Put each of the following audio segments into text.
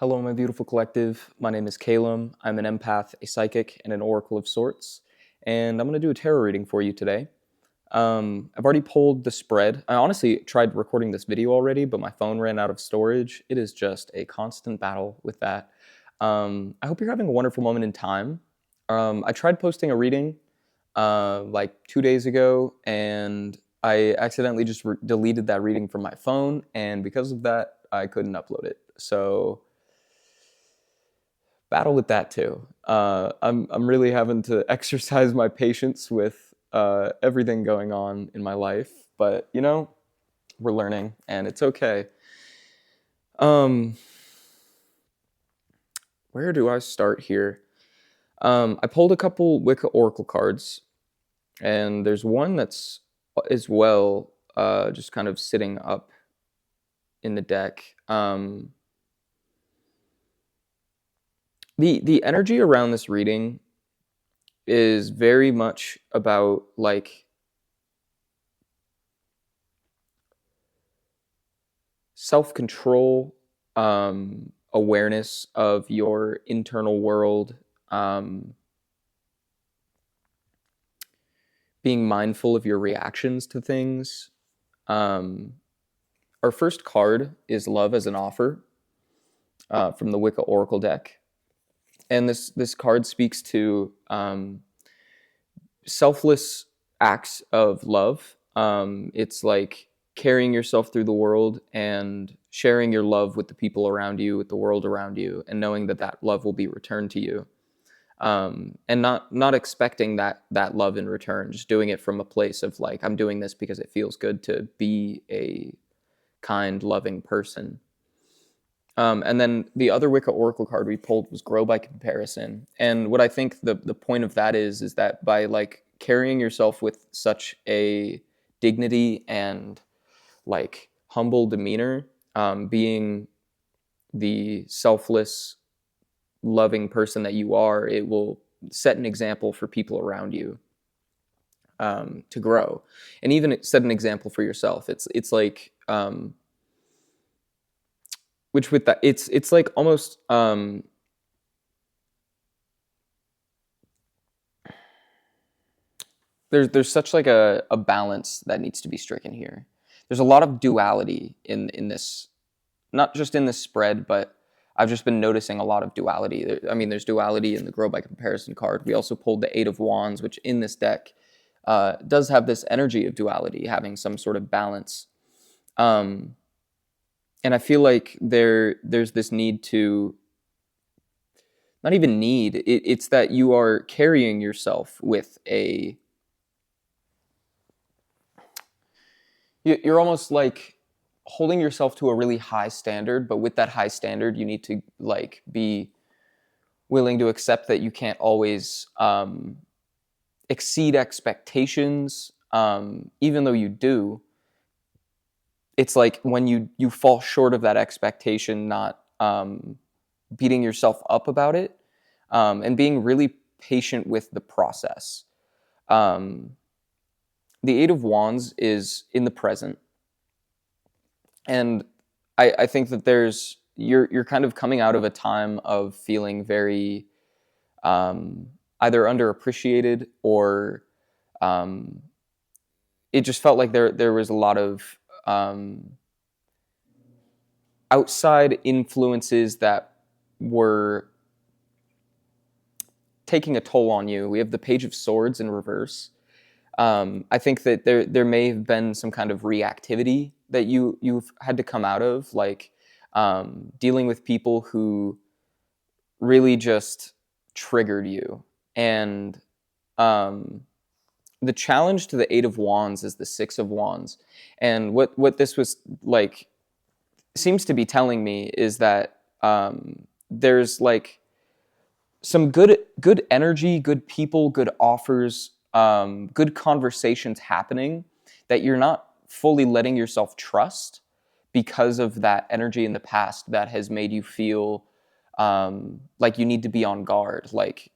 Hello, my beautiful collective. My name is Calum. I'm an empath, a psychic, and an oracle of sorts. And I'm going to do a tarot reading for you today. I've already pulled the spread. I honestly tried recording this video already, but my phone ran out of storage. It is just a constant battle with that. I hope you're having a wonderful moment in time. I tried posting a reading like 2 days ago, and I accidentally just deleted that reading from my phone, and because of that, I couldn't upload it. So battle with that too. I'm really having to exercise my patience with everything going on in my life, but we're learning and it's okay. Um, where do I start here? I pulled a couple Wicca Oracle cards, and there's one that's as well just kind of sitting up in the deck. The energy around this reading is very much about like self-control, awareness of your internal world, being mindful of your reactions to things. Our first card is Love as an Offer from the Wicca Oracle deck. And this card speaks to selfless acts of love. It's like carrying yourself through the world and sharing your love with the people around you, with the world around you, and knowing that that love will be returned to you. And not expecting that love in return, just doing it from a place of like, I'm doing this because it feels good to be a kind, loving person. And then the other Wicca Oracle card we pulled was Grow by Comparison. And what I think the point of that is that by like carrying yourself with such a dignity and like humble demeanor, being the selfless, loving person that you are, it will set an example for people around you to grow, and even set an example for yourself. It's like which with that it's like almost there's such like a balance that needs to be stricken here. There's a lot of duality in this, not just in this spread, but I've just been noticing a lot of duality. I mean, there's duality in the Grow by Comparison card. We also pulled the Eight of Wands, which in this deck does have this energy of duality, having some sort of balance. And I feel like there's this need to, not even need, it's that you are carrying yourself with a, you're almost like holding yourself to a really high standard, but with that high standard, you need to like be willing to accept that you can't always exceed expectations, even though you do. It's like when you fall short of that expectation, not beating yourself up about it, and being really patient with the process. The Eight of Wands is in the present, and I think that you're kind of coming out of a time of feeling very either underappreciated or it just felt like there was a lot of outside influences that were taking a toll on you. We have the Page of Swords in reverse. I think that there may have been some kind of reactivity that you've had to come out of, like dealing with people who really just triggered you. And the challenge to the Eight of Wands is the Six of Wands. And what this was like seems to be telling me is that there's like some good energy, good people, good offers, good conversations happening that you're not fully letting yourself trust because of that energy in the past that has made you feel like you need to be on guard, like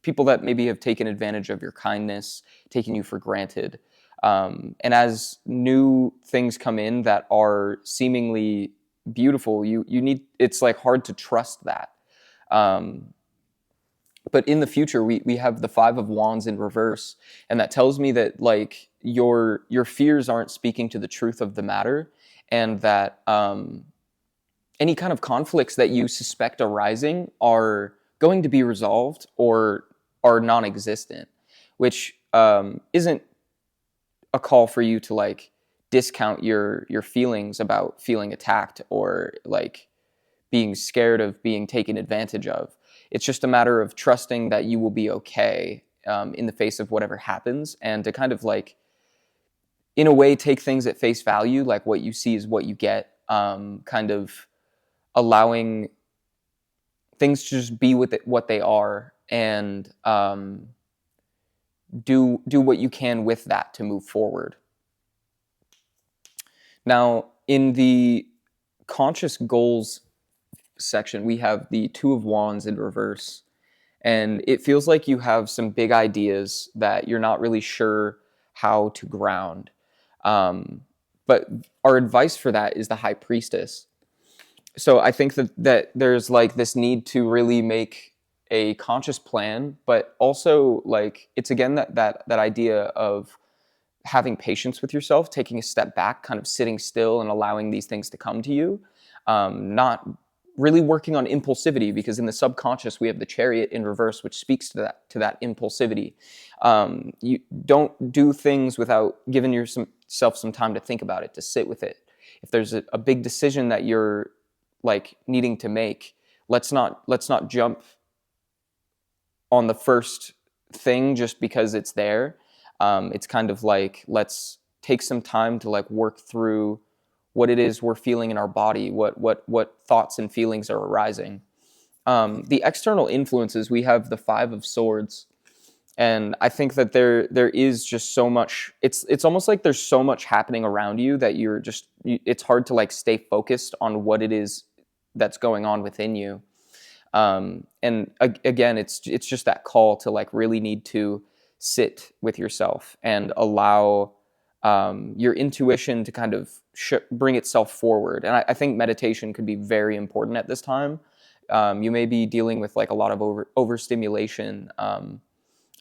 people that maybe have taken advantage of your kindness, taking you for granted. And as new things come in that are seemingly beautiful. You need, it's like hard to trust that. Um, but in the future, we have the Five of Wands in reverse, and that tells me that like your fears aren't speaking to the truth of the matter, and that any kind of conflicts that you suspect arising are going to be resolved or are non-existent, which isn't a call for you to like discount your feelings about feeling attacked or like being scared of being taken advantage of. It's just a matter of trusting that you will be okay in the face of whatever happens, and to kind of like, in a way, take things at face value, like what you see is what you get, kind of allowing things to just be with it, what they are, and do what you can with that to move forward. Now, in the conscious goals section, we have the Two of Wands in reverse, and it feels like you have some big ideas that you're not really sure how to ground. But our advice for that is the High Priestess. So I think that there's like this need to really make a conscious plan, but also like it's again that idea of having patience with yourself, taking a step back, kind of sitting still and allowing these things to come to you, not really working on impulsivity, because in the subconscious we have the Chariot in reverse, which speaks to that impulsivity. You don't do things without giving yourself some time to think about it, to sit with it. If there's a big decision that you're like needing to make, let's not jump on the first thing just because it's there. It's kind of like, let's take some time to like work through what it is we're feeling in our body, what thoughts and feelings are arising. The external influences, we have the Five of Swords, and I think that there is just so much. It's almost like there's so much happening around you that it's hard to like stay focused on what it is that's going on within you. And again, it's just that call to like really need to sit with yourself and allow your intuition to kind of bring itself forward. And I think meditation could be very important at this time. You may be dealing with like a lot of overstimulation.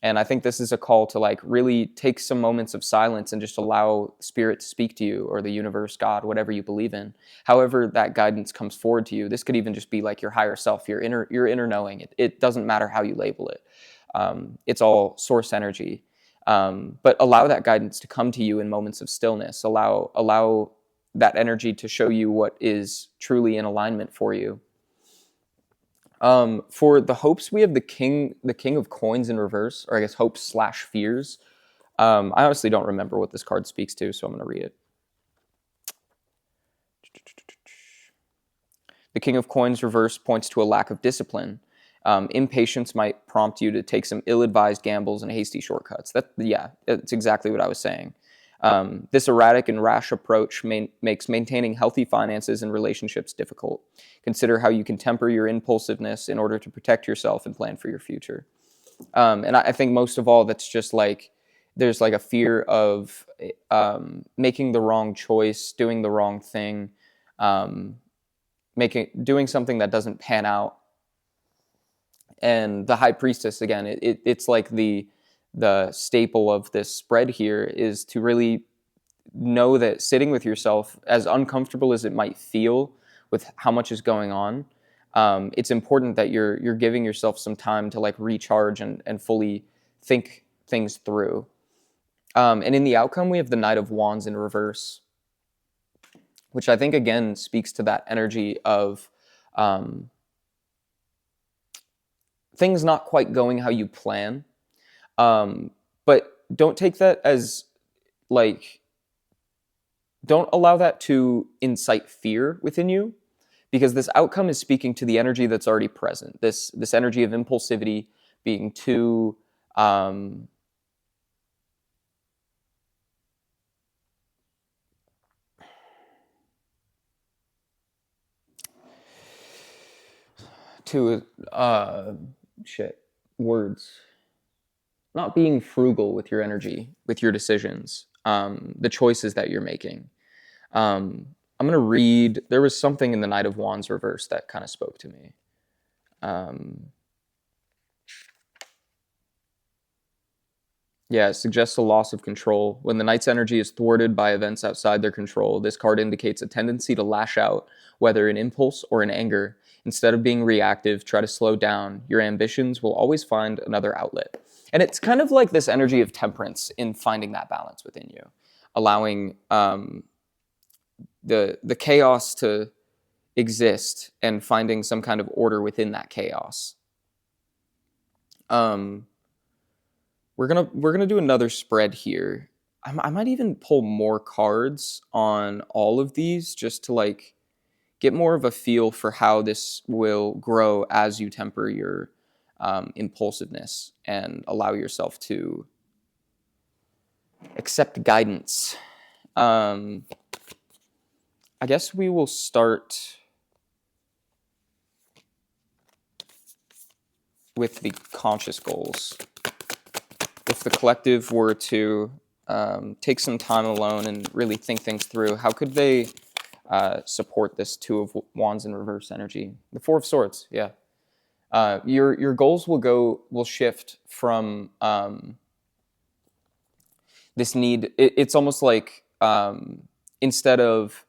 And I think this is a call to like really take some moments of silence and just allow spirit to speak to you, or the universe, God, whatever you believe in. However that guidance comes forward to you. This could even just be like your higher self, your inner knowing. It doesn't matter how you label it. It's all source energy. But allow that guidance to come to you in moments of stillness. Allow that energy to show you what is truly in alignment for you. For the hopes, we have the King of Coins in reverse, or I guess hopes / fears. I honestly don't remember what this card speaks to, so I'm going to read it. The King of Coins reverse points to a lack of discipline. Impatience might prompt you to take some ill-advised gambles and hasty shortcuts. That's exactly what I was saying. This erratic and rash approach makes maintaining healthy finances and relationships difficult. Consider how you can temper your impulsiveness in order to protect yourself and plan for your future. And I think most of all, that's just like, there's like a fear of making the wrong choice, doing the wrong thing, doing something that doesn't pan out. And the High Priestess, again, it's like the staple of this spread here is to really know that sitting with yourself, as uncomfortable as it might feel with how much is going on, it's important that you're giving yourself some time to like recharge and fully think things through. And in the outcome, we have the Knight of Wands in reverse, which I think again speaks to that energy of things not quite going how you plan. But don't take that as like, don't allow that to incite fear within you, because this outcome is speaking to the energy that's already present. This energy of impulsivity, being too words, not being frugal with your energy, with your decisions, the choices that you're making. I'm going to read, there was something in the Knight of Wands reverse that kind of spoke to me. Yeah, it suggests a loss of control. When the knight's energy is thwarted by events outside their control, this card indicates a tendency to lash out, whether in impulse or in anger. Instead of being reactive, try to slow down. Your ambitions will always find another outlet. And it's kind of like this energy of temperance in finding that balance within you, allowing the chaos to exist and finding some kind of order within that chaos. We're gonna do another spread here. I might even pull more cards on all of these just to like get more of a feel for how this will grow as you temper your impulsiveness and allow yourself to accept guidance. I guess we will start with the conscious goals. If the collective were to take some time alone and really think things through, how could they support this Two of Wands in reverse energy? The Four of Swords, yeah. Your goals will shift from this need. It's almost like instead of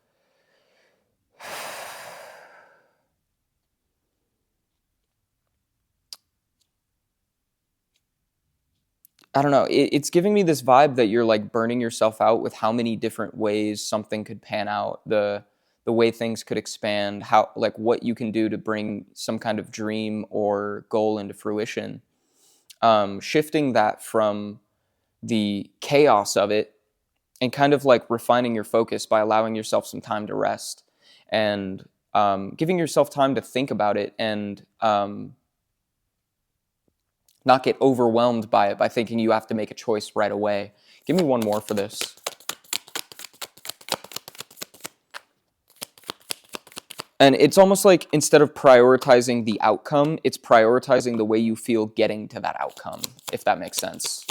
I don't know. It's giving me this vibe that you're like burning yourself out with how many different ways something could pan out, the way things could expand, how like what you can do to bring some kind of dream or goal into fruition. Shifting that from the chaos of it and kind of like refining your focus by allowing yourself some time to rest and giving yourself time to think about it and not get overwhelmed by it by thinking you have to make a choice right away. Give me one more for this. And it's almost like instead of prioritizing the outcome, it's prioritizing the way you feel getting to that outcome, if that makes sense.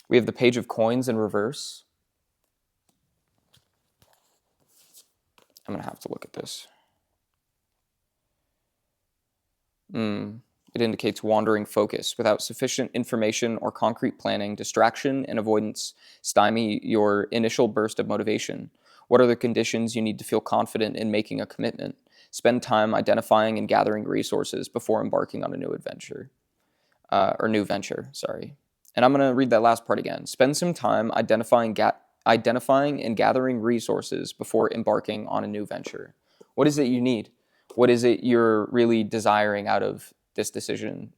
We have the Page of Coins in reverse. I'm going to have to look at this. It indicates wandering focus. Without sufficient information or concrete planning, distraction and avoidance stymie your initial burst of motivation. What are the conditions you need to feel confident in making a commitment? Spend time identifying and gathering resources before embarking on a new adventure. New venture, sorry. And I'm going to read that last part again. Spend some time identifying and gathering resources before embarking on a new venture. What is it you need? What is it you're really desiring out of this decision?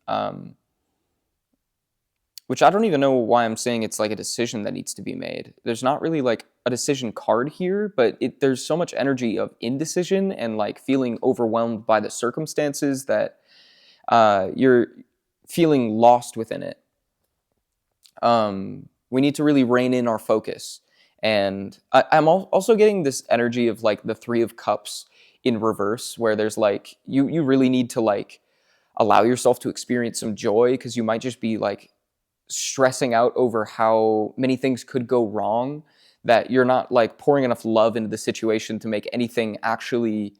Which I don't even know why I'm saying it's like a decision that needs to be made. There's not really like a decision card here, but there's so much energy of indecision and like feeling overwhelmed by the circumstances that you're feeling lost within it. We need to really rein in our focus. And I'm also getting this energy of like the Three of Cups in reverse, where there's like, you really need to like allow yourself to experience some joy because you might just be like stressing out over how many things could go wrong that you're not like pouring enough love into the situation to make anything actually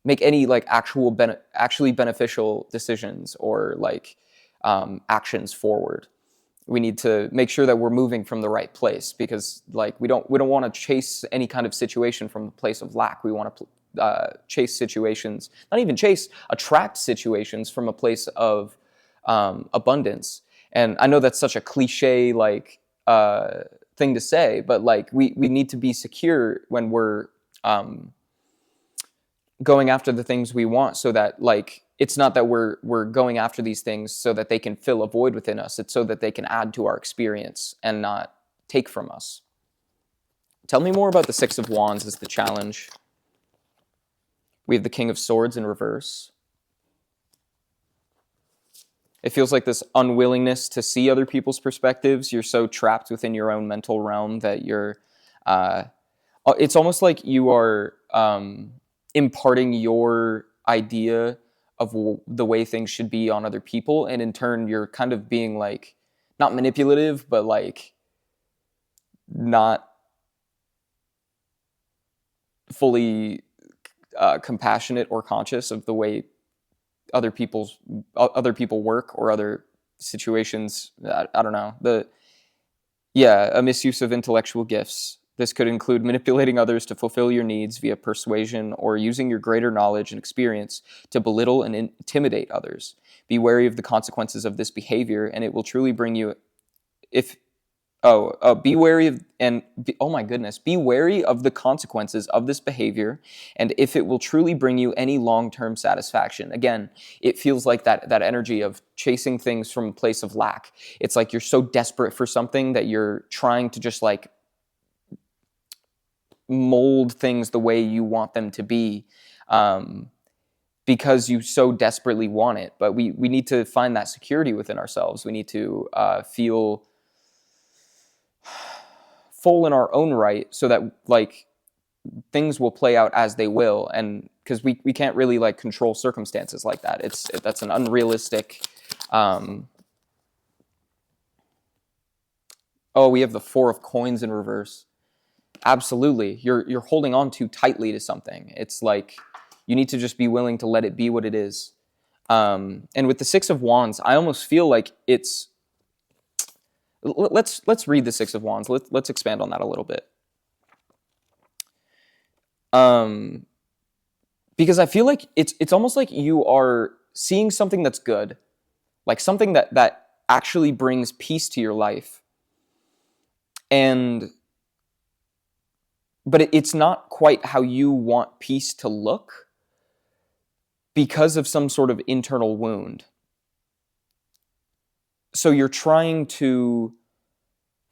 make any like actually beneficial decisions or like actions forward. We need to make sure that we're moving from the right place because like we don't want to chase any kind of situation from a place of lack. We want to chase situations, attract situations from a place of abundance. And I know that's such a cliche like thing to say, but like we need to be secure when we're going after the things we want, so that like it's not that we're going after these things so that they can fill a void within us. It's so that they can add to our experience and not take from us. Tell me more about the Six of Wands as the challenge. We have the King of Swords in reverse. It feels like this unwillingness to see other people's perspectives. You're so trapped within your own mental realm that you're... it's almost like you are imparting your idea of the way things should be on other people, and in turn you're kind of being like not manipulative but like not fully compassionate or conscious of the way other people work or other situations. I don't know. A misuse of intellectual gifts. This could include manipulating others to fulfill your needs via persuasion or using your greater knowledge and experience to belittle and intimidate others. Be wary of the consequences of this behavior, and it will truly bring you, be wary of, oh my goodness, be wary of the consequences of this behavior, and if it will truly bring you any long-term satisfaction. Again, it feels like that energy of chasing things from a place of lack. It's like you're so desperate for something that you're trying to just like mold things the way you want them to be, because you so desperately want it. But we need to find that security within ourselves. We need to feel full in our own right, so that like things will play out as they will, and because we can't really like control circumstances like that. That's an unrealistic. We have the Four of Coins in reverse. Absolutely, you're holding on too tightly to something. It's like you need to just be willing to let it be what it is. And with the Six of Wands, I almost feel like it's. Let's read the Six of Wands. Let's expand on that a little bit. Because I feel like it's almost like you are seeing something that's good, like something that actually brings peace to your life, but it's not quite how you want peace to look because of some sort of internal wound. So you're trying to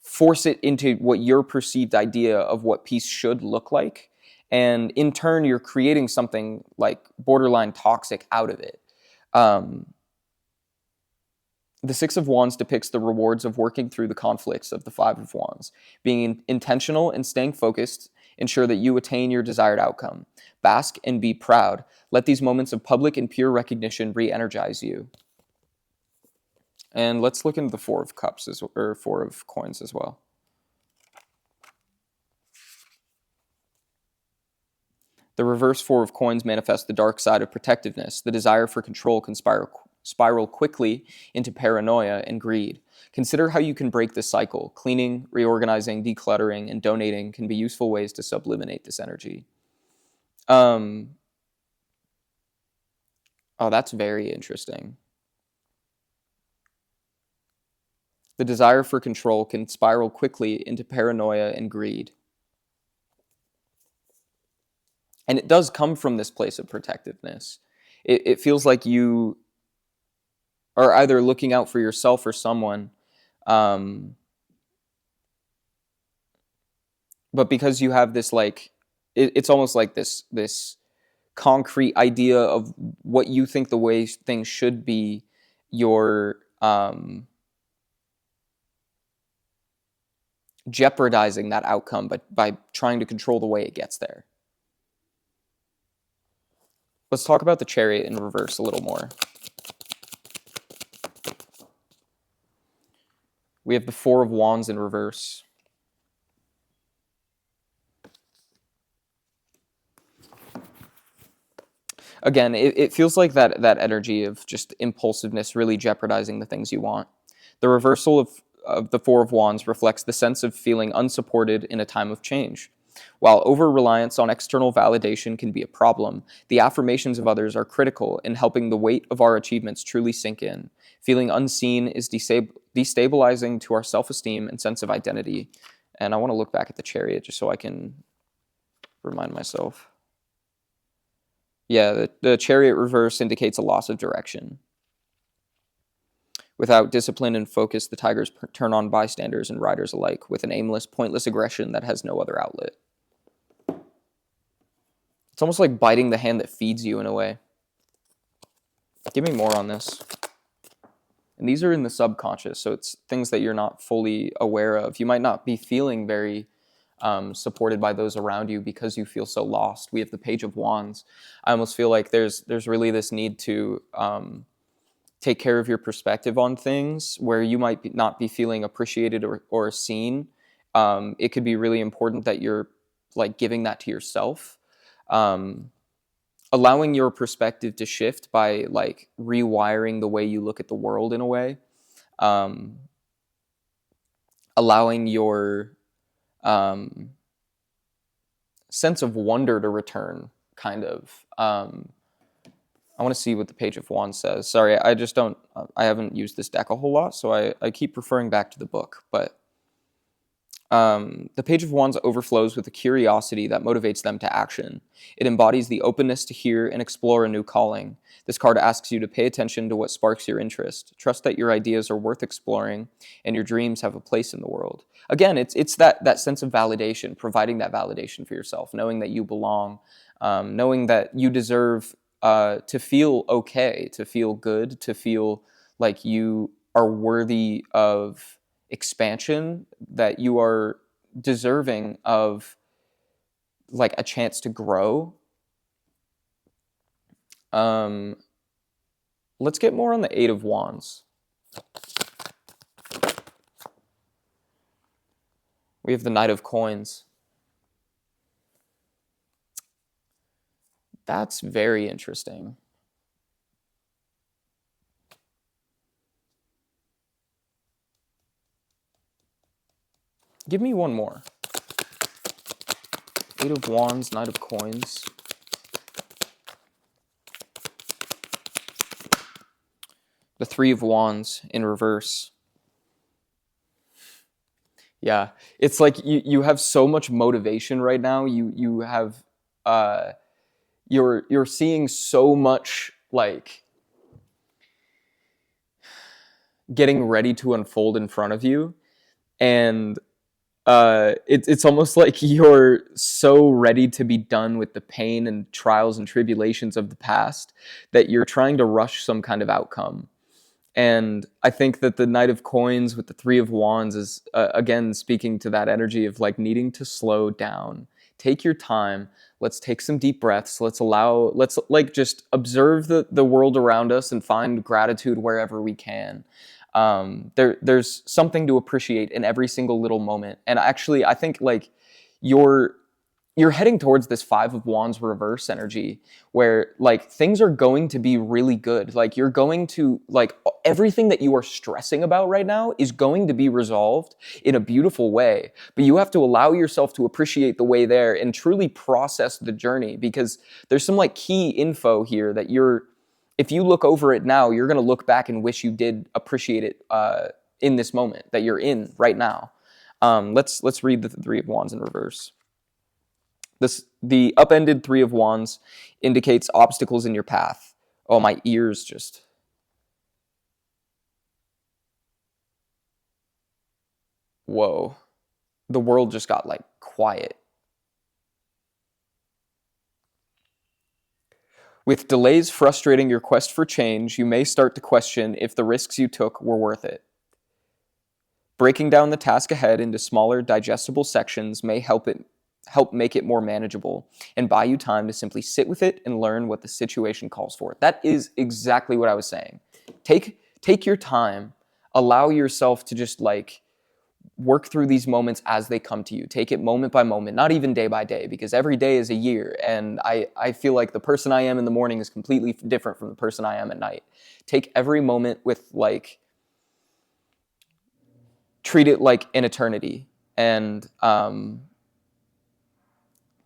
force it into what your perceived idea of what peace should look like. And in turn, you're creating something like borderline toxic out of it. The Six of Wands depicts the rewards of working through the conflicts of the Five of Wands. Being intentional and staying focused ensure that you attain your desired outcome. Bask and be proud. Let these moments of public and pure recognition re-energize you. And let's look into the Four of Cups, or Four of Coins as well. The reverse Four of Coins manifests the dark side of protectiveness. The desire for control can spiral quickly into paranoia and greed. Consider how you can break this cycle. Cleaning, reorganizing, decluttering, and donating can be useful ways to sublimate this energy. Oh, that's very interesting. The desire for control can spiral quickly into paranoia and greed. And it does come from this place of protectiveness. It feels like you are either looking out for yourself or someone, but because you have this like, it's almost like this concrete idea of what you think the way things should be, you're jeopardizing that outcome by trying to control the way it gets there. Let's talk about the Chariot in reverse a little more. We have the Four of Wands in reverse. Again, it feels like that energy of just impulsiveness really jeopardizing the things you want. The reversal of the Four of Wands reflects the sense of feeling unsupported in a time of change. While over-reliance on external validation can be a problem, the affirmations of others are critical in helping the weight of our achievements truly sink in. Feeling unseen is destabilizing to our self-esteem and sense of identity. And I want to look back at the Chariot just so I can remind myself. Yeah, the Chariot reverse indicates a loss of direction. Without discipline and focus, the tigers turn on bystanders and riders alike with an aimless, pointless aggression that has no other outlet. It's almost like biting the hand that feeds you in a way. Give me more on this. And these are in the subconscious, so it's things that you're not fully aware of. You might not be feeling very supported by those around you because you feel so lost. We have the Page of Wands. I almost feel like there's really this need to take care of your perspective on things where you might not be feeling appreciated or seen. It could be really important that you're like giving that to yourself. Um, allowing your perspective to shift by like rewiring the way you look at the world in a way. Um, allowing your sense of wonder to return, kind of. I want to see what the Page of Wands says. Sorry, I just don't, I haven't used this deck a whole lot, so I keep referring back to the book. But the Page of Wands overflows with a curiosity that motivates them to action. It embodies the openness to hear and explore a new calling. This card asks you to pay attention to what sparks your interest. Trust that your ideas are worth exploring and your dreams have a place in the world. Again, it's that sense of validation, providing that validation for yourself, knowing that you belong, knowing that you deserve to feel okay, to feel good, to feel like you are worthy of expansion, that you are deserving of like a chance to grow. Let's get more on the Eight of Wands. We have the Knight of Coins. That's very interesting. Give me one more. Eight of Wands, Knight of Coins. The Three of Wands in reverse. Yeah, it's like you have so much motivation right now. You have you're seeing so much like getting ready to unfold in front of you, and it's almost like you're so ready to be done with the pain and trials and tribulations of the past that you're trying to rush some kind of outcome. And I think that the Knight of Coins with the Three of Wands is, again, speaking to that energy of like needing to slow down. Take your time. Let's take some deep breaths. Let's like just observe the world around us and find gratitude wherever we can. There's something to appreciate in every single little moment. And actually, I think like you're heading towards this Five of Wands reverse energy where like things are going to be really good. Like you're going to like everything that you are stressing about right now is going to be resolved in a beautiful way. But you have to allow yourself to appreciate the way there and truly process the journey, because there's some like key info here that if you look over it now, you're going to look back and wish you did appreciate it in this moment that you're in right now. Let's read the Three of Wands in reverse. The upended Three of Wands indicates obstacles in your path. Oh, my ears just... Whoa. The world just got like quiet. With delays frustrating your quest for change, you may start to question if the risks you took were worth it. Breaking down the task ahead into smaller, digestible sections may help make it more manageable and buy you time to simply sit with it and learn what the situation calls for. That is exactly what I was saying. Take your time, allow yourself to just like work through these moments as they come to you. Take it moment by moment, not even day by day, because every day is a year. And I feel like the person I am in the morning is completely different from the person I am at night. Take every moment with like, treat it like an eternity, and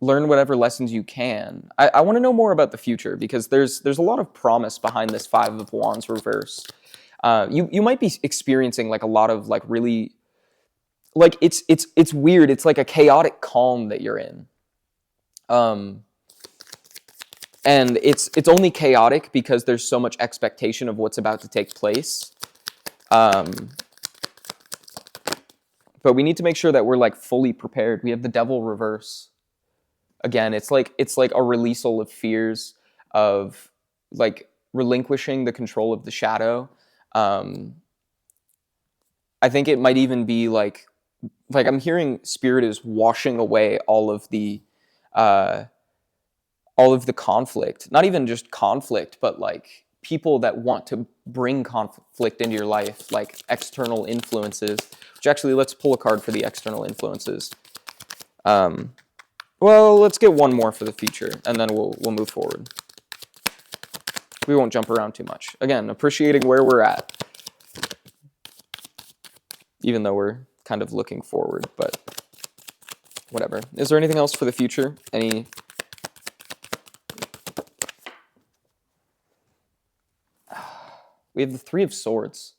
learn whatever lessons you can. I want to know more about the future, because there's a lot of promise behind this Five of Wands reverse. You might be experiencing like a lot of like really, like it's weird. It's like a chaotic calm that you're in. And it's only chaotic because there's so much expectation of what's about to take place. But we need to make sure that we're like fully prepared. We have the Devil reverse. Again, it's like a releasal of fears, of like relinquishing the control of the shadow. I think it might even be like I'm hearing Spirit is washing away all of the conflict. Not even just conflict, but like people that want to bring conflict into your life, like external influences. Which actually, let's pull a card for the external influences. Well, let's get one more for the future, and then we'll move forward. We won't jump around too much. Again, appreciating where we're at, even though we're kind of looking forward, but whatever. Is there anything else for the future? Any? We have the Three of Swords.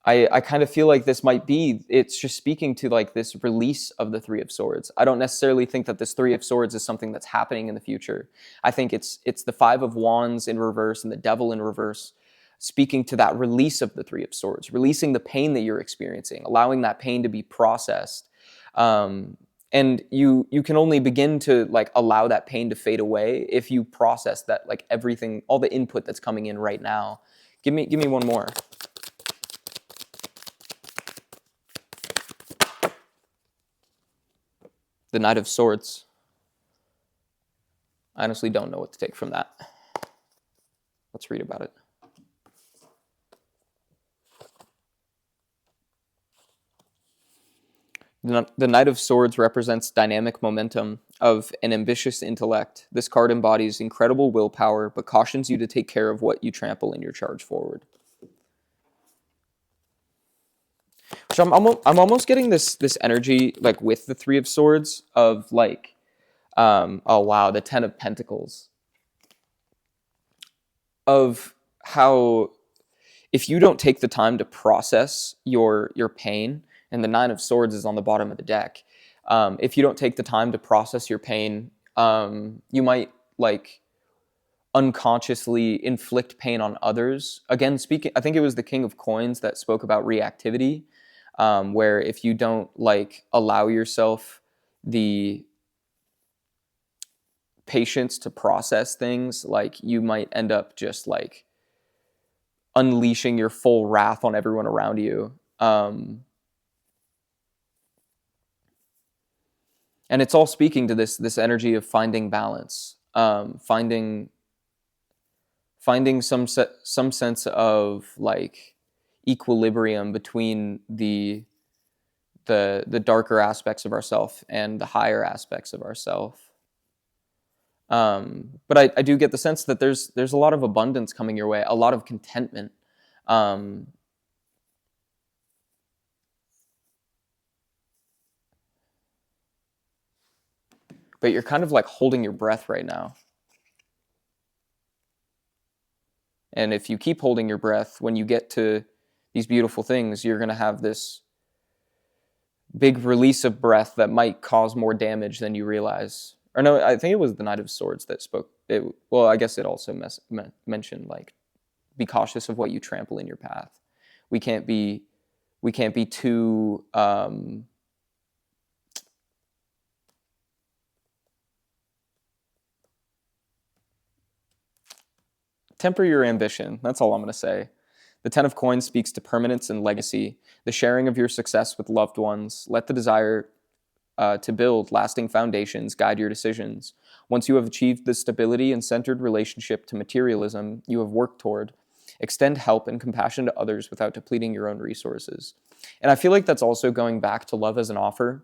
I kind of feel like this might be, it's just speaking to like this release of the Three of Swords. I don't necessarily think that this Three of Swords is something that's happening in the future. I think it's the Five of Wands in reverse and the Devil in reverse, speaking to that release of the Three of Swords, releasing the pain that you're experiencing, allowing that pain to be processed. And you can only begin to like allow that pain to fade away if you process that, like everything, all the input that's coming in right now. Give me one more. The Knight of Swords. I honestly don't know what to take from that. Let's read about it. The Knight of Swords represents dynamic momentum of an ambitious intellect. This card embodies incredible willpower, but cautions you to take care of what you trample in your charge forward. So I'm almost getting this energy like with the Three of Swords of like, oh wow, the Ten of Pentacles. Of how if you don't take the time to process your pain, and the Nine of Swords is on the bottom of the deck, if you don't take the time to process your pain, you might like unconsciously inflict pain on others. Again, speaking, I think it was the King of Coins that spoke about reactivity. Where if you don't like allow yourself the patience to process things, like you might end up just like unleashing your full wrath on everyone around you. And it's all speaking to this energy of finding balance, finding some sense of like equilibrium between the darker aspects of ourself and the higher aspects of ourself. But I do get the sense that there's a lot of abundance coming your way, a lot of contentment. But you're kind of like holding your breath right now. And if you keep holding your breath, when you get to these beautiful things, you're going to have this big release of breath that might cause more damage than you realize. Or no, I think it was the Knight of Swords that spoke. Well, I guess it also mentioned like, be cautious of what you trample in your path. We can't be too temper your ambition. That's all I'm going to say. The Ten of Coins speaks to permanence and legacy, the sharing of your success with loved ones. Let the desire to build lasting foundations guide your decisions. Once you have achieved the stability and centered relationship to materialism you have worked toward, extend help and compassion to others without depleting your own resources. And I feel like that's also going back to love as an offer.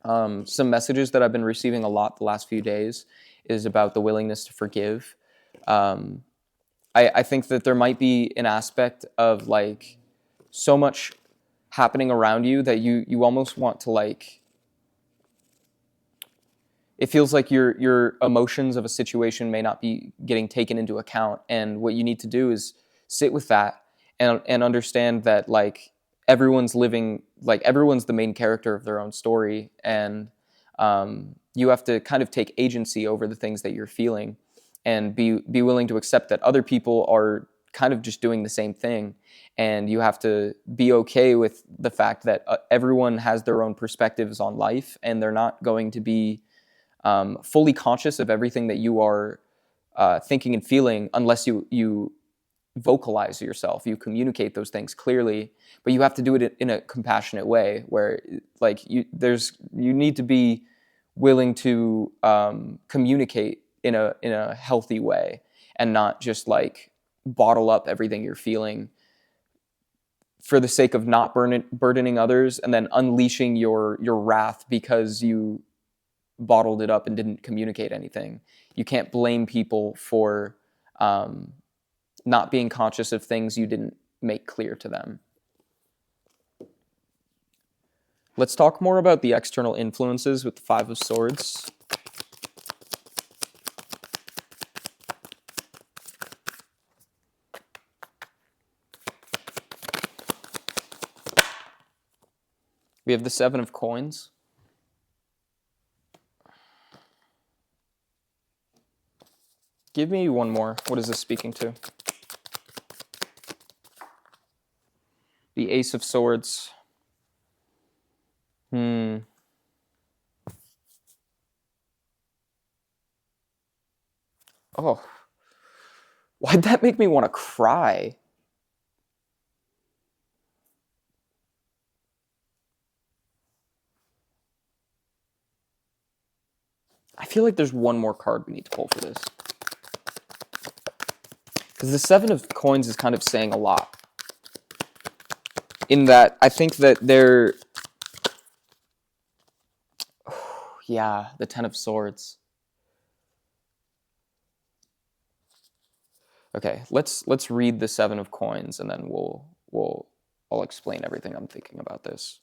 Some messages that I've been receiving a lot the last few days is about the willingness to forgive. I think that there might be an aspect of like so much happening around you that you almost want to like, it feels like your emotions of a situation may not be getting taken into account. And what you need to do is sit with that and understand that like everyone's the main character of their own story. And you have to kind of take agency over the things that you're feeling and be willing to accept that other people are kind of just doing the same thing. And you have to be okay with the fact that everyone has their own perspectives on life, and they're not going to be fully conscious of everything that you are thinking and feeling unless you vocalize yourself, you communicate those things clearly. But you have to do it in a compassionate way where like you need to be willing to communicate in a healthy way and not just like bottle up everything you're feeling for the sake of not burdening others, and then unleashing your wrath because you bottled it up and didn't communicate anything. You can't blame people for not being conscious of things you didn't make clear to them. Let's talk more about the external influences with the Five of Swords. We have the Seven of Coins. Give me one more. What is this speaking to? The Ace of Swords. Oh. Why'd that make me want to cry? I feel like there's one more card we need to pull for this. Because the Seven of Coins is kind of saying a lot. In that, I think that they're... yeah, the Ten of Swords. Okay, let's read the Seven of Coins, and then I'll explain everything I'm thinking about this.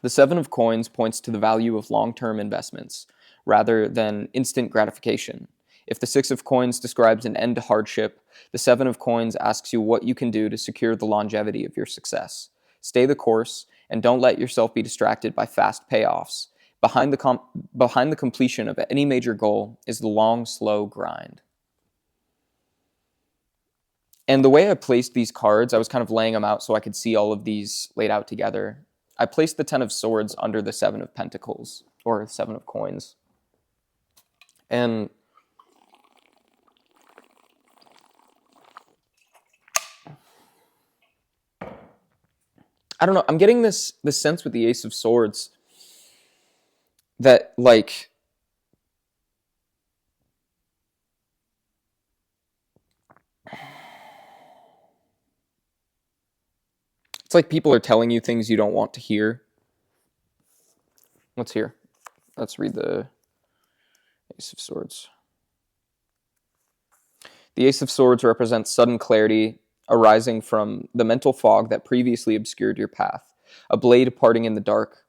The Seven of Coins points to the value of long-term investments rather than instant gratification. If the Six of Coins describes an end to hardship, the Seven of Coins asks you what you can do to secure the longevity of your success. Stay the course, and don't let yourself be distracted by fast payoffs. Behind the completion of any major goal is the long, slow grind. And the way I placed these cards, I was kind of laying them out so I could see all of these laid out together. I placed the Ten of Swords under the Seven of Pentacles, or Seven of Coins. And I don't know, I'm getting this sense with the Ace of Swords that, like, it's like people are telling you things you don't want to hear. Let's hear. Let's read the Ace of Swords. The Ace of Swords represents sudden clarity arising from the mental fog that previously obscured your path, a blade parting in the dark.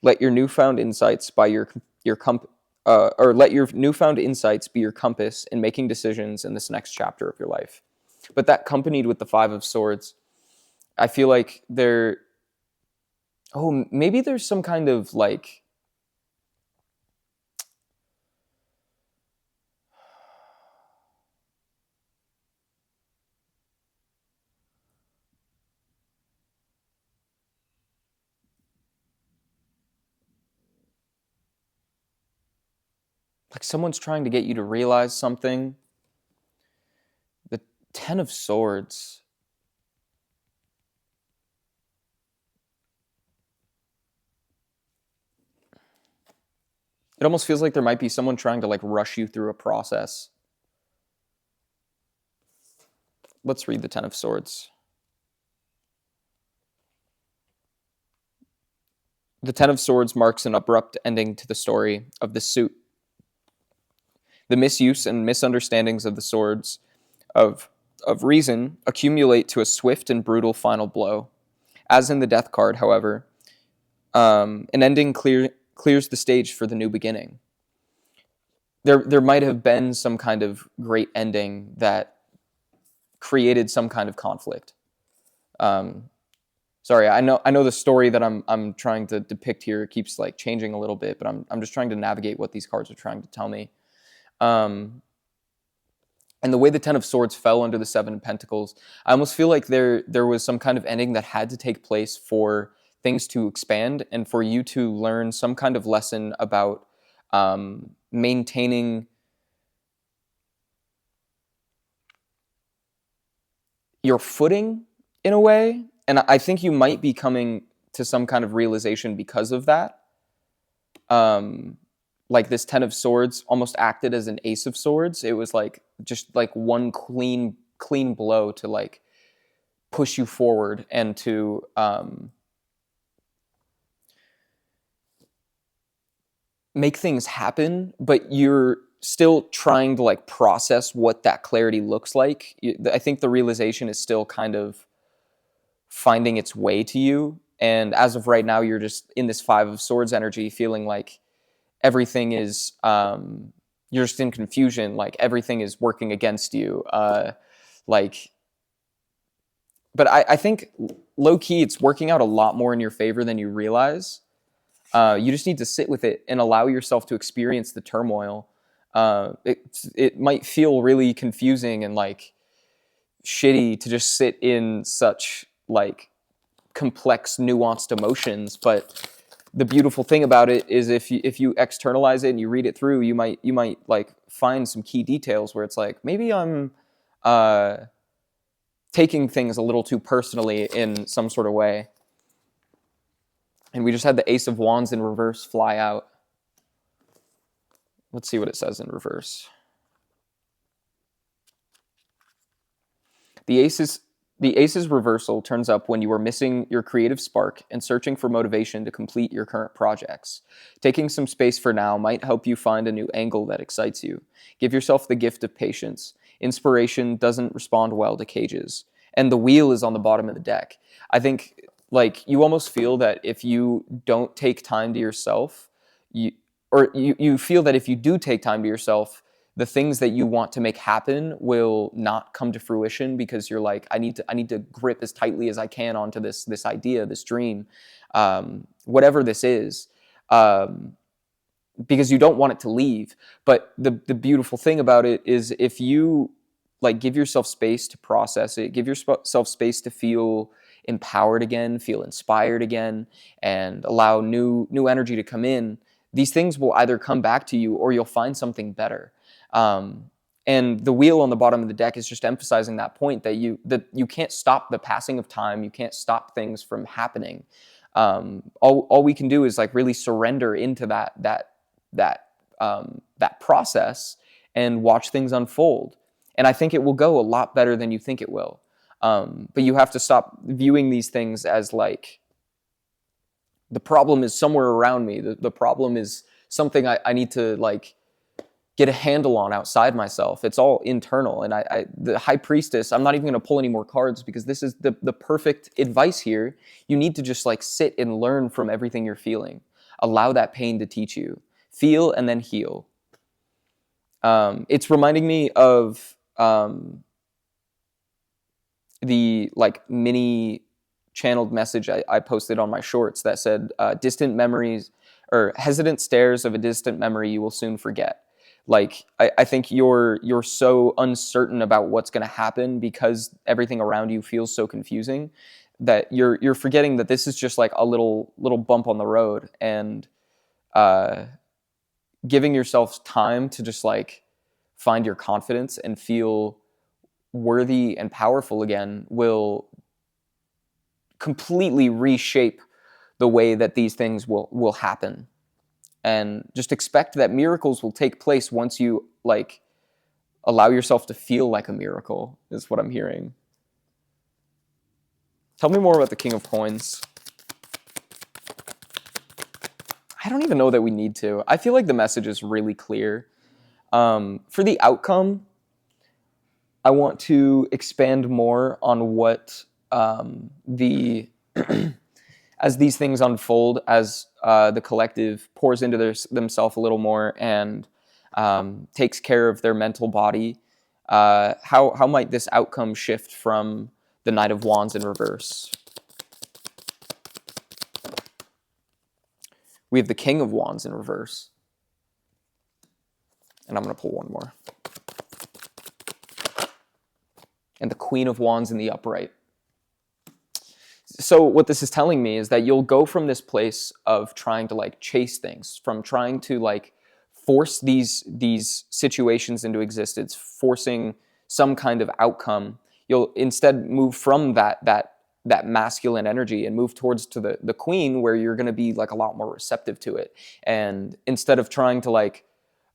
Let your newfound insights by let your newfound insights be your compass in making decisions in this next chapter of your life. But that accompanied with the Five of Swords, I feel like maybe there's some kind of like someone's trying to get you to realize something. The Ten of Swords. It almost feels like there might be someone trying to like rush you through a process. Let's read the Ten of Swords. The Ten of Swords marks an abrupt ending to the story of the suit. The misuse and misunderstandings of the swords of reason accumulate to a swift and brutal final blow. As in the Death card, however, an ending clears the stage for the new beginning. There might have been some kind of great ending that created some kind of conflict. Sorry, I know the story that I'm trying to depict here keeps like changing a little bit, but I'm just trying to navigate what these cards are trying to tell me. And the way the Ten of Swords fell under the Seven of Pentacles, I almost feel like there was some kind of ending that had to take place for things to expand and for you to learn some kind of lesson about maintaining your footing in a way. And I think you might be coming to some kind of realization because of that. like this Ten of Swords almost acted as an Ace of Swords. It was like just like one clean blow to like push you forward and to make things happen, but you're still trying to like process what that clarity looks like. I think the realization is still kind of finding its way to you. And as of right now, you're just in this Five of Swords energy, feeling like everything is, you're just in confusion, like everything is working against you. Like, but I think low key, it's working out a lot more in your favor than you realize. You just need to sit with it and allow yourself to experience the turmoil. It might feel really confusing and like shitty to just sit in such like complex, nuanced emotions, but the beautiful thing about it is if you externalize it and you read it through, you might like find some key details where it's like, maybe I'm taking things a little too personally in some sort of way. And we just had the Ace of Wands in reverse fly out. Let's see what it says in reverse. The Ace's reversal turns up when you are missing your creative spark and searching for motivation to complete your current projects. Taking some space for now might help you find a new angle that excites you. Give yourself the gift of patience. Inspiration doesn't respond well to cages. And the wheel is on the bottom of the deck. I think like you almost feel that if you don't take time to yourself, you feel that if you do take time to yourself, the things that you want to make happen will not come to fruition because you're like, I need to grip as tightly as I can onto this idea, this dream, whatever this is, because you don't want it to leave. But the beautiful thing about it is if you like give yourself space to process it, give yourself space to feel empowered again, feel inspired again, and allow new energy to come in, these things will either come back to you or you'll find something better. And the wheel on the bottom of the deck is just emphasizing that point that you can't stop the passing of time. You can't stop things from happening. All we can do is like really surrender into that process and watch things unfold. And I think it will go a lot better than you think it will. But you have to stop viewing these things as like, the problem is somewhere around me. The problem is something I need to like get a handle on outside myself. It's all internal. And the High Priestess, I'm not even going to pull any more cards because this is the perfect advice here. You need to just like sit and learn from everything you're feeling. Allow that pain to teach you. Feel and then heal. It's reminding me of the like mini channeled message I posted on my shorts that said, distant memories or hesitant stares of a distant memory you will soon forget. Like, I think you're so uncertain about what's going to happen because everything around you feels so confusing that you're forgetting that this is just like a little bump on the road, and giving yourself time to just like find your confidence and feel worthy and powerful again will completely reshape the way that these things will happen. And just expect that miracles will take place once you like allow yourself to feel like a miracle, is what I'm hearing. Tell me more about the King of Coins. I don't even know that we need to. I feel like the message is really clear. For the outcome, I want to expand more on what as these things unfold, as the collective pours into themselves a little more and takes care of their mental body, how might this outcome shift from the Knight of Wands in reverse? We have the King of Wands in reverse. And I'm going to pull one more. And the Queen of Wands in the upright. So what this is telling me is that you'll go from this place of trying to like chase things, from trying to like force these situations into existence, forcing some kind of outcome. You'll instead move from that that masculine energy and move towards to the queen, where you're going to be like a lot more receptive to it. And instead of trying to like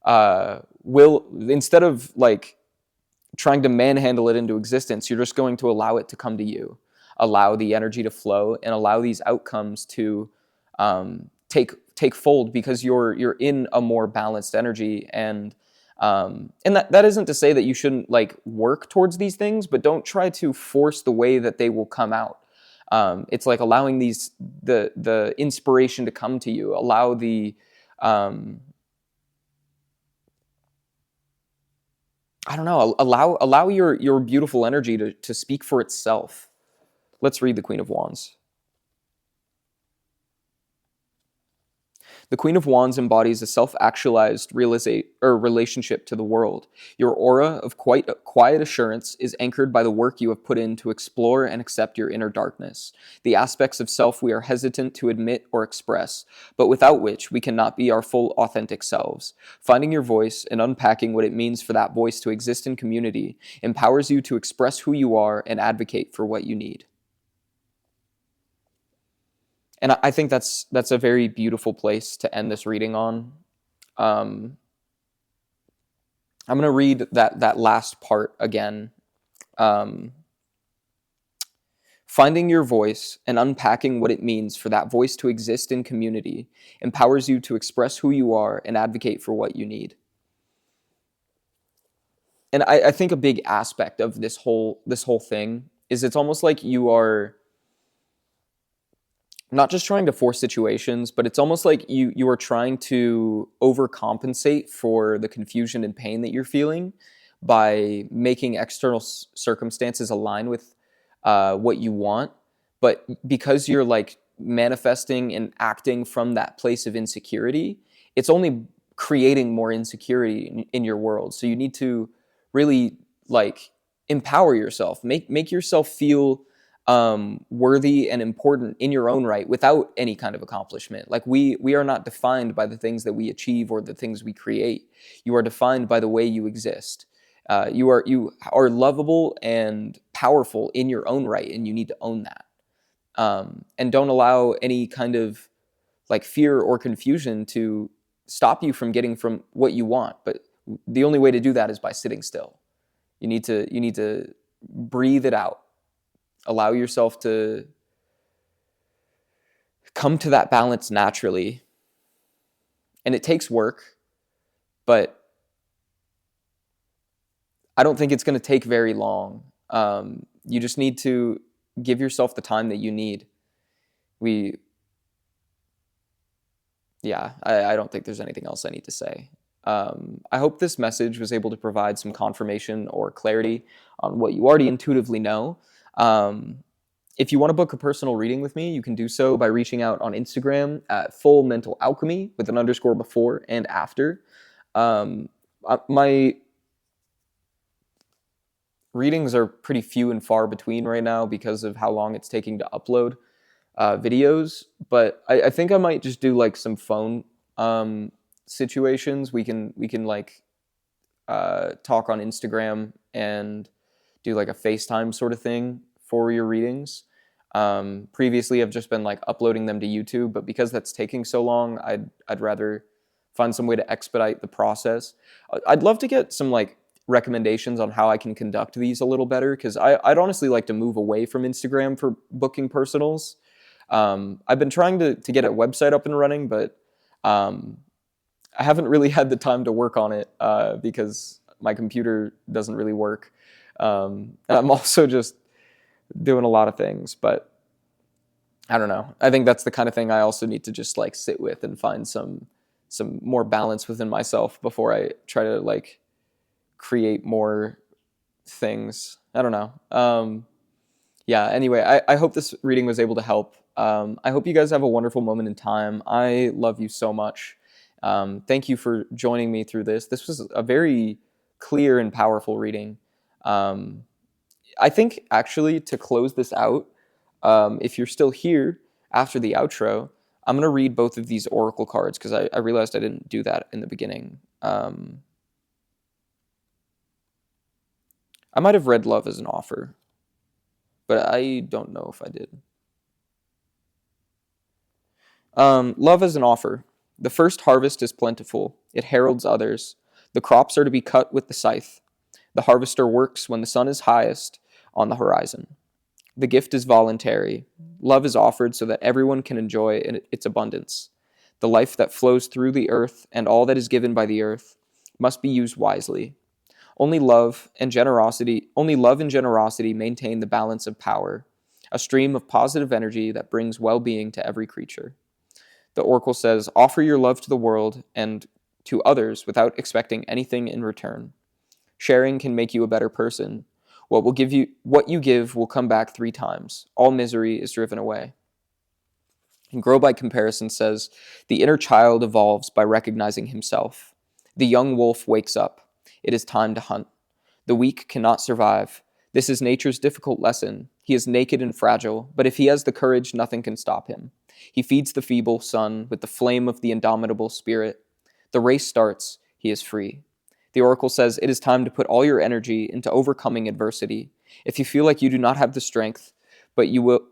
instead of like trying to manhandle it into existence, you're just going to allow it to come to you, allow the energy to flow, and allow these outcomes to take fold, because you're in a more balanced energy. And that isn't to say that you shouldn't like work towards these things, but don't try to force the way that they will come out. It's like allowing the inspiration to come to you. Allow the I don't know. Allow your beautiful energy to speak for itself. Let's read the Queen of Wands. The Queen of Wands embodies a self-actualized relationship to the world. Your aura of quiet assurance is anchored by the work you have put in to explore and accept your inner darkness, the aspects of self we are hesitant to admit or express, but without which we cannot be our full authentic selves. Finding your voice and unpacking what it means for that voice to exist in community empowers you to express who you are and advocate for what you need. And I think that's a very beautiful place to end this reading on. I'm going to read that last part again. Finding your voice and unpacking what it means for that voice to exist in community empowers you to express who you are and advocate for what you need. And I think a big aspect of this whole thing is it's almost like you are not just trying to force situations, but it's almost like you are trying to overcompensate for the confusion and pain that you're feeling by making external circumstances align with what you want. But because you're like manifesting and acting from that place of insecurity, it's only creating more insecurity in your world. So you need to really like empower yourself, make yourself feel worthy and important in your own right without any kind of accomplishment. Like we are not defined by the things that we achieve or the things we create. You are defined by the way you exist. You are lovable and powerful in your own right, and you need to own that. And don't allow any kind of like fear or confusion to stop you from getting from what you want. But the only way to do that is by sitting still. You need to breathe it out. Allow yourself to come to that balance naturally. And it takes work, but I don't think it's going to take very long. You just need to give yourself the time that you need. I don't think there's anything else I need to say. I hope this message was able to provide some confirmation or clarity on what you already intuitively know. If you want to book a personal reading with me, you can do so by reaching out on Instagram at Full Mental Alchemy with an _ before and after. My readings are pretty few and far between right now because of how long it's taking to upload videos, but I think I might just do like some phone situations. We can like talk on Instagram and do like a FaceTime sort of thing for your readings. Previously, I've just been like uploading them to YouTube, but because that's taking so long, I'd rather find some way to expedite the process. I'd love to get some like recommendations on how I can conduct these a little better, because I'd honestly like to move away from Instagram for booking personals. I've been trying to get a website up and running, but I haven't really had the time to work on it because my computer doesn't really work. I'm also just doing a lot of things, but I don't know. I think that's the kind of thing I also need to just like sit with and find some more balance within myself before I try to like create more things. I don't know. Yeah, anyway, I hope this reading was able to help. I hope you guys have a wonderful moment in time. I love you so much. Thank you for joining me through this. This was a very clear and powerful reading. I think actually to close this out, if you're still here after the outro, I'm going to read both of these oracle cards because I realized I didn't do that in the beginning. I might have read Love as an Offer. but I don't know if I did. Love as an offer. The first harvest is plentiful. It heralds others. The crops are to be cut with the scythe. The harvester works when the sun is highest on the horizon. The gift is voluntary. Love is offered so that everyone can enjoy its abundance. The life that flows through the earth and all that is given by the earth must be used wisely. Only love and generosity maintain the balance of power, a stream of positive energy that brings well-being to every creature. The oracle says, offer your love to the world and to others without expecting anything in return. Sharing can make you a better person. What you give will come back 3 times. All misery is driven away. And Grow by Comparison says, the inner child evolves by recognizing himself. The young wolf wakes up. It is time to hunt. The weak cannot survive. This is nature's difficult lesson. He is naked and fragile, but if he has the courage, nothing can stop him. He feeds the feeble son with the flame of the indomitable spirit. The race starts. He is free. The oracle says, it is time to put all your energy into overcoming adversity. If you feel like you do not have the strength, but you will,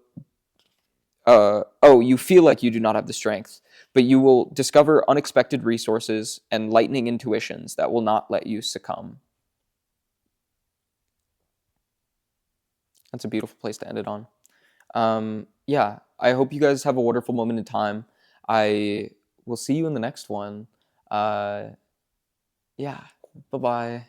you feel like you do not have the strength, but you will discover unexpected resources and lightning intuitions that will not let you succumb. That's a beautiful place to end it on. Yeah, I hope you guys have a wonderful moment in time. I will see you in the next one. Yeah, bye-bye.